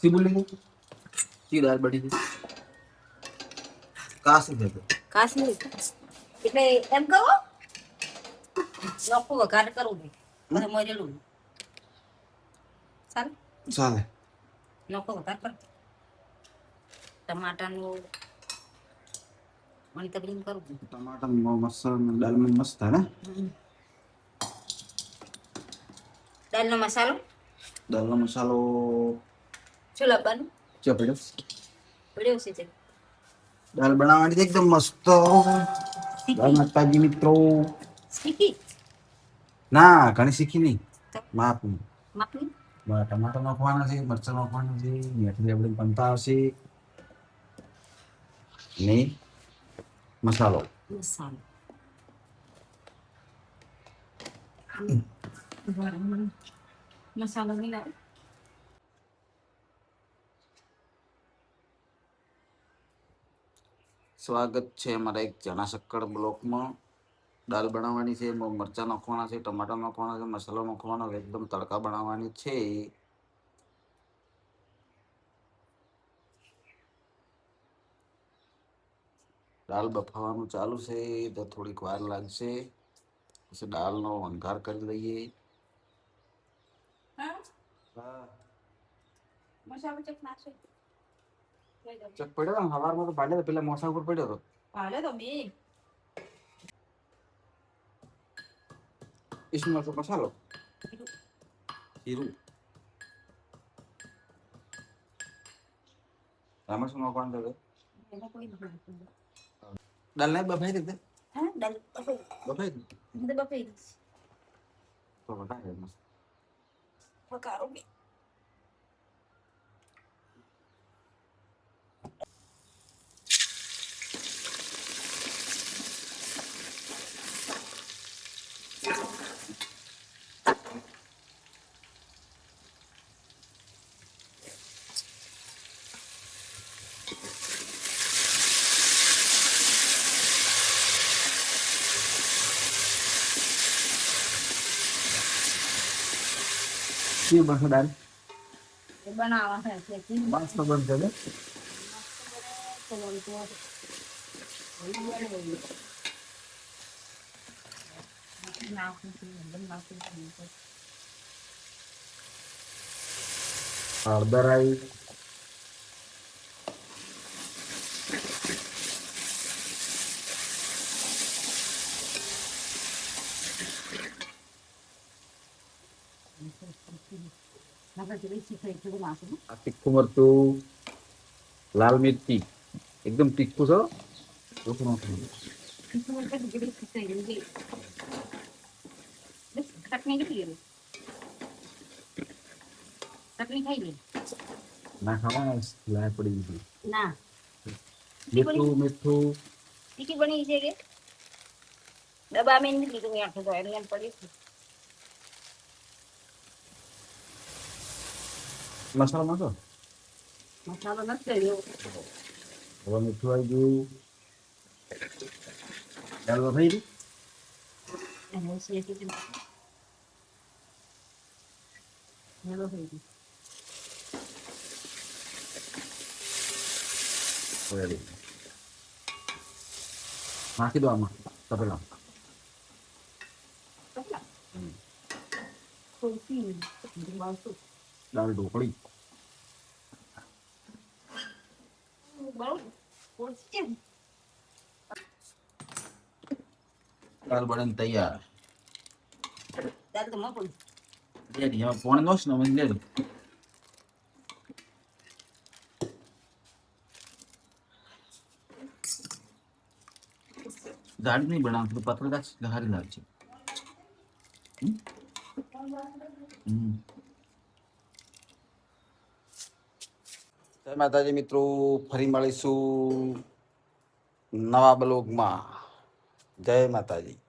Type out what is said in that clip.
सी बोली सी दाल बड़ी थी कासी दे दो કાશી એટલે એમ કહો નોખું વઘાર કરવું છે પછી મરેલું ચાલ ચાલે નોખો વઘાર કર ટમાટાનું મણી તબલીન કરું टमाटर मसाला दाल में मस्त है ना દાળનો મસાલો दाल નો મસાલો શું લાવવાનું ચપડો પડ્યો છે દાલ બનાવવાની એકદમ મસ્ત દાલ માતાજી મિત્રો શીખી ના ઘણી શીખી નહીં માપ માપની ટમાટર નાખવાના છે મરચાં નાખવાના છે મેથી આપણે બનતા આવશે ને મસાલો મસાલો મસાલો મિલાવ સ્વાગત છે અમારા એક ચણા શક્કર બ્લોકમાં દાલ બનાવવાની છે એમાં મરચાં નાખવાના છે ટમાટર નાખવાના છે મસાલો નાખવાનો એકદમ તડકા બનાવવાની છે દાલ બફાવાનું ચાલુ છે તો થોડીક વાર લાગશે પછી દાલનો વઘાર કરી લઈએ મસાલો ચક નાખો ચક પડ્યો ને સવારમાં તો ભાડે પેલા મોસા ઉપર પડ્યો હતો પાલે તો બે इसमें तो मसालो जीरू रामस में कौन दे એમાં કોઈ दाल नहीं बफाई देते હા દાળ बफाई બફાઈ બફાઈ तो बता है मस्त વઘારો બે ये बस दाल બનાવવા છે એટલે मस्त बन चले हळदर आई तीखू मरचू लाल मिर्ची एकदम तीखू सो ચટણી કેટલી ચટણી ખાઈ લે ना खावा लाय पड़ी ના मीठू मीठू તીખી બની છે કે ડબ્બા મેં નથી લીધું મેં આખું તો એમને એમ પડી मसाला नाखो મસાલો નથી કર્યો હવે મીઠું આવી ગયું દાળ બફાઈ ગઈ અને શેકી દીધું હેલો થઈ ગયું રેડી નાખી દો આમાં તપેલા થોડી બાસુ દાળ ઢોકળી બરોબર ઓછી દાળ બને તૈયાર દાલ તો મપું રેડી હવે પોણ નોશ ને મને લેજો દાળ નહીં બનાવતું પતળું દાળ હારી લાગશે જય માતાજી મિત્રો ફરી મળીશું નવા બ્લોગમાં જય માતાજી